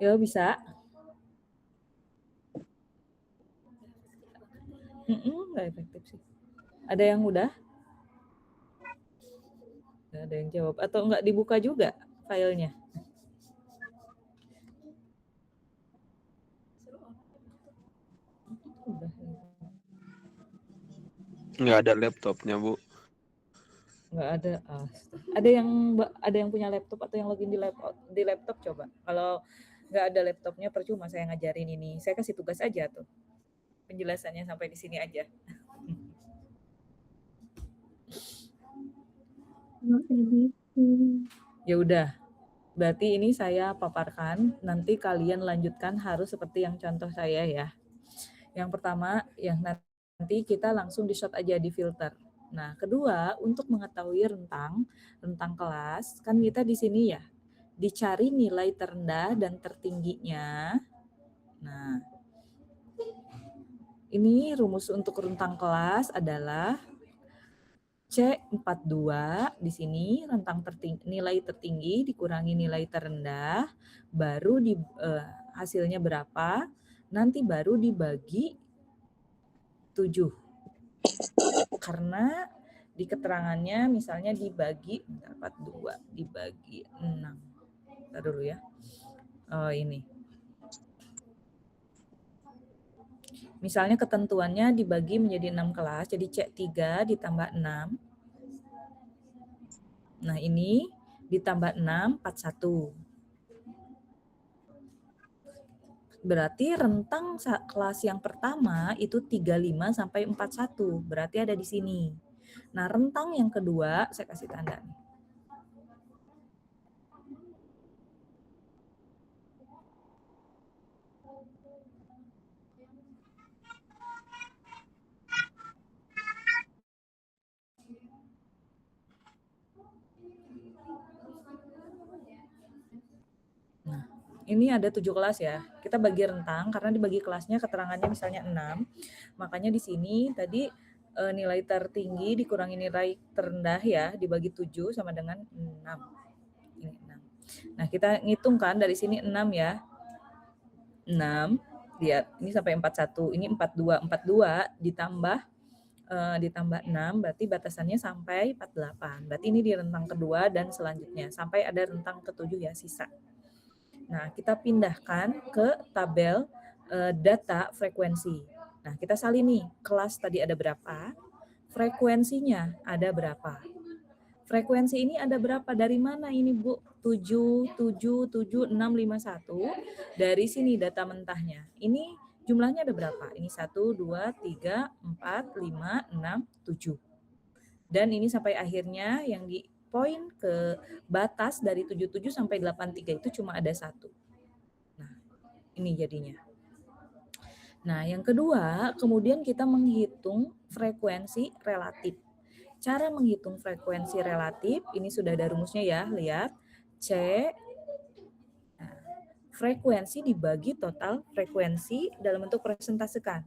Ya bisa. Nggak efektif sih. Ada yang udah? Nggak ada yang jawab. Atau nggak dibuka juga filenya? Udah. Nggak ada laptopnya, Bu. Nggak ada. Ada yang punya laptop atau yang login di laptop coba. Kalau nggak ada laptopnya percuma saya ngajarin ini. Saya kasih tugas aja tuh. Penjelasannya sampai di sini aja. Ya udah. Berarti ini saya paparkan, nanti kalian lanjutkan harus seperti yang contoh saya ya. Yang pertama, yang nanti kita langsung di shot aja di filter. Nah, kedua, untuk mengetahui rentang kelas, kan kita di sini ya, dicari nilai terendah dan tertingginya. Nah, ini rumus untuk rentang kelas adalah C42 di sini nilai tertinggi dikurangi nilai terendah, baru hasilnya berapa, nanti baru dibagi 7. Karena di keterangannya misalnya dibagi 42 dibagi 6. Bentar dulu ya. Ini. Misalnya ketentuannya dibagi menjadi 6 kelas, jadi C3 ditambah 6. Nah, ini ditambah 6, 41. Berarti rentang kelas yang pertama itu 35 sampai 41. Berarti ada di sini. Nah, rentang yang kedua saya kasih tanda nih. Nah, ini ada 7 kelas ya. Kita bagi rentang karena dibagi kelasnya keterangannya misalnya 6. Makanya di sini tadi nilai tertinggi dikurangi nilai terendah ya, dibagi 7 sama dengan 6. Ini 6. Nah, kita ngitungkan dari sini 6 ya. 6, lihat ini sampai 41, ini 42. 42 ditambah 6 berarti batasannya sampai 48. Berarti ini di rentang kedua dan selanjutnya sampai ada rentang ketujuh ya sisa. Nah, kita pindahkan ke tabel data frekuensi. Nah, kita salin nih, kelas tadi ada berapa, frekuensinya ada berapa. Frekuensi ini ada berapa? Dari mana ini, Bu? 7777651. Dari sini data mentahnya. Ini jumlahnya ada berapa? Ini 1, 2, 3, 4, 5, 6, 7. Dan ini sampai akhirnya yang di poin ke batas dari 77 sampai 83 itu cuma ada 1. Nah, ini jadinya. Nah, yang kedua, kemudian kita menghitung frekuensi relatif. Cara menghitung frekuensi relatif, ini sudah ada rumusnya ya, lihat. Frekuensi dibagi total frekuensi dalam bentuk persentasekan.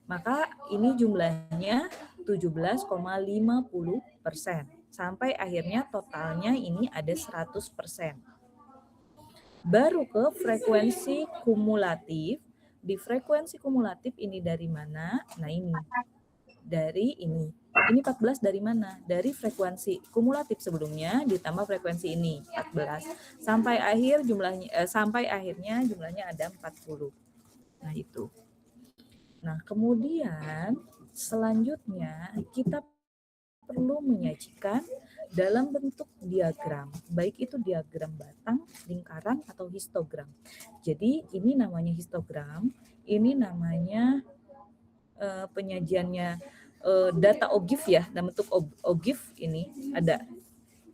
Maka ini jumlahnya 17,50%. Sampai akhirnya totalnya ini ada 100%. Baru ke frekuensi kumulatif. Di frekuensi kumulatif ini dari mana? Nah ini, dari ini. Ini 14 dari mana? Dari frekuensi kumulatif sebelumnya ditambah frekuensi ini 14. Sampai akhirnya jumlahnya ada 40. Nah itu. Nah kemudian selanjutnya kita perlu menyajikan dalam bentuk diagram, baik itu diagram batang, lingkaran, atau histogram. Jadi ini namanya histogram, ini namanya penyajiannya data OGIF ya, dalam bentuk OGIF ini ada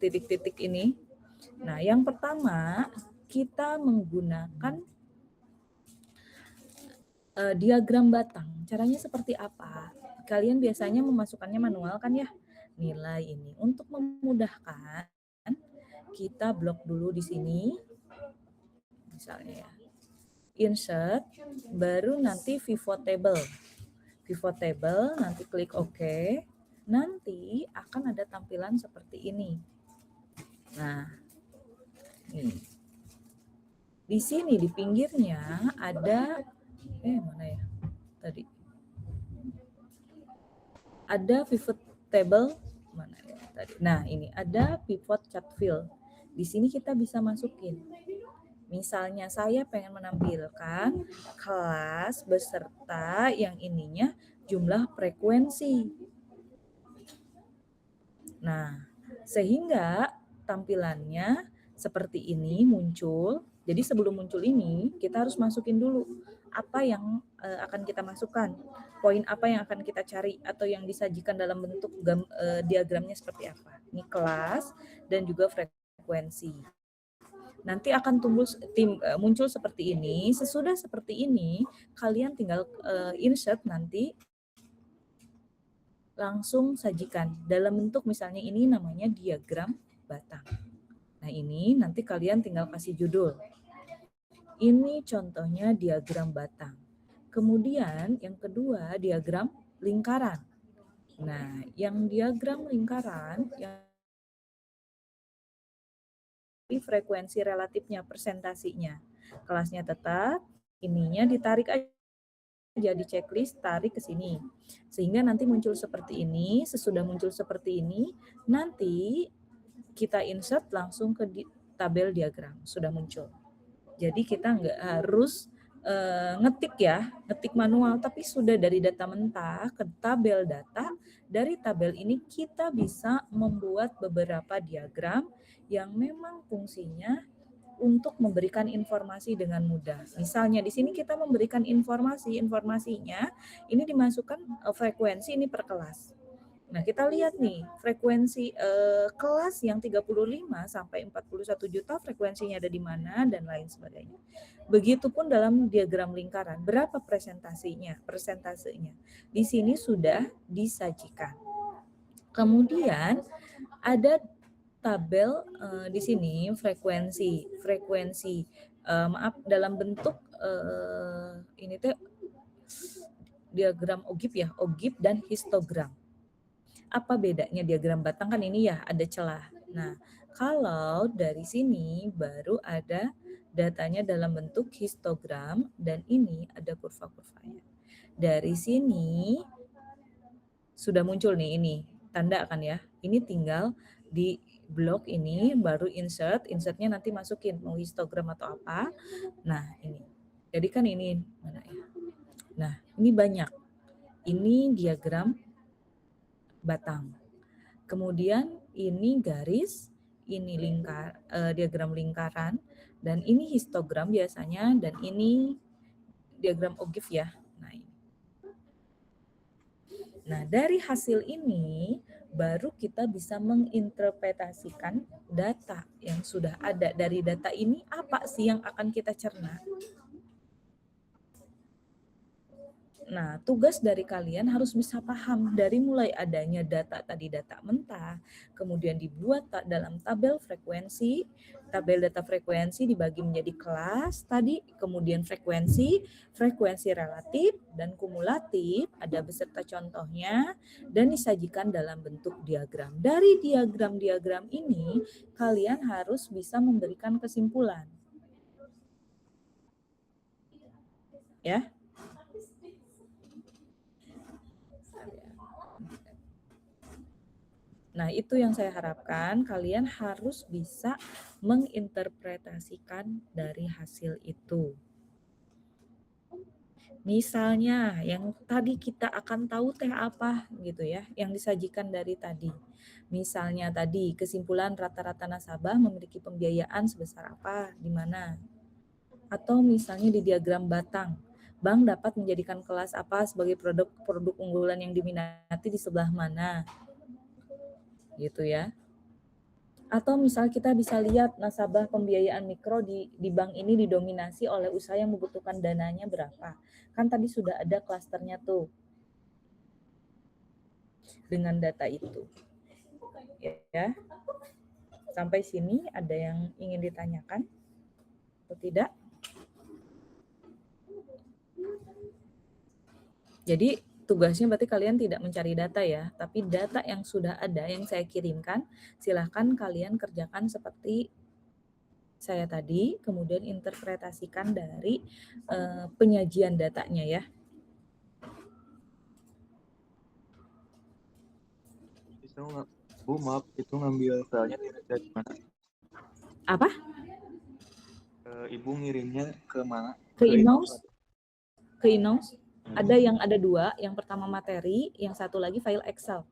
titik-titik ini. Nah, yang pertama kita menggunakan diagram batang. Caranya seperti apa? Kalian biasanya memasukkannya manual kan ya? Nilai ini. Untuk memudahkan, kita blok dulu di sini. Misalnya ya. Insert, baru nanti pivot table. Pivot table, nanti klik OK. Nanti akan ada tampilan seperti ini. Nah, ini. Di sini di pinggirnya ada mana ya tadi? Ada pivot table mana ya tadi? Nah, ini ada pivot chart field. Di sini kita bisa masukin. Misalnya saya pengen menampilkan kelas beserta yang ininya jumlah frekuensi. Nah, sehingga tampilannya seperti ini muncul. Jadi sebelum muncul ini, kita harus masukin dulu apa yang akan kita masukkan, poin apa yang akan kita cari atau yang disajikan dalam bentuk diagramnya seperti apa. Ini kelas dan juga frekuensi. Nanti akan muncul seperti ini. Sesudah seperti ini, kalian tinggal insert nanti langsung sajikan dalam bentuk misalnya ini namanya diagram batang. Nah, ini nanti kalian tinggal kasih judul. Ini contohnya diagram batang. Kemudian yang kedua diagram lingkaran. Nah, yang diagram lingkaran yang frekuensi relatifnya, presentasinya. Kelasnya tetap, ininya ditarik aja di checklist, tarik ke sini. Sehingga nanti muncul seperti ini, sesudah muncul seperti ini, nanti kita insert langsung ke tabel diagram, sudah muncul. Jadi kita nggak harus ngetik ya, ngetik manual, tapi sudah dari data mentah ke tabel data, dari tabel ini kita bisa membuat beberapa diagram yang memang fungsinya untuk memberikan informasi dengan mudah. Misalnya di sini kita memberikan informasinya ini dimasukkan frekuensi ini per kelas. Nah, kita lihat nih frekuensi kelas yang 35 sampai 41 juta frekuensinya ada di mana dan lain sebagainya. Begitupun dalam diagram lingkaran, berapa presentasinya? Persentasenya. Di sini sudah disajikan. Kemudian ada tabel di sini frekuensi maaf dalam bentuk ini teh diagram OGIF ya, OGIF dan histogram. Apa bedanya diagram batang kan ini ya ada celah. Nah, kalau dari sini baru ada datanya dalam bentuk histogram dan ini ada kurva-kurvanya. Dari sini sudah muncul nih ini tanda kan ya. Ini tinggal di blok ini baru insertnya nanti masukin mau histogram atau apa. Nah, ini. Jadi kan ini mana ya? Nah, ini banyak. Ini diagram batang. Kemudian ini garis, ini diagram lingkaran, dan ini histogram biasanya, dan ini diagram OGIF ya. Nah, dari hasil ini baru kita bisa menginterpretasikan data yang sudah ada. Dari data ini apa sih yang akan kita cerna? Nah, tugas dari kalian harus bisa paham dari mulai adanya data tadi, data mentah, kemudian dibuat dalam tabel frekuensi, tabel data frekuensi dibagi menjadi kelas tadi, kemudian frekuensi relatif dan kumulatif, ada beserta contohnya, dan disajikan dalam bentuk diagram. Dari diagram-diagram ini, kalian harus bisa memberikan kesimpulan. Ya. Nah, itu yang saya harapkan kalian harus bisa menginterpretasikan dari hasil itu. Misalnya yang tadi kita akan tahu teh apa gitu ya, yang disajikan dari tadi. Misalnya tadi kesimpulan rata-rata nasabah memiliki pembiayaan sebesar apa, di mana. Atau misalnya di diagram batang, bank dapat menjadikan kelas apa sebagai produk unggulan yang diminati di sebelah mana. Gitu ya. Atau misal kita bisa lihat nasabah pembiayaan mikro di bank ini didominasi oleh usaha yang membutuhkan dananya berapa. Kan tadi sudah ada klasternya tuh dengan data itu. Ya. Sampai sini ada yang ingin ditanyakan atau tidak? Jadi tugasnya berarti kalian tidak mencari data ya, tapi data yang sudah ada yang saya kirimkan, silahkan kalian kerjakan seperti saya tadi, kemudian interpretasikan dari penyajian datanya ya. Bu, maaf, itu ngambil filenya dari mana? Apa? Ibu ngirimnya ke mana? Ke Inhouse. Ke Inhouse. Ada yang ada 2, yang pertama materi, yang satu lagi file Excel.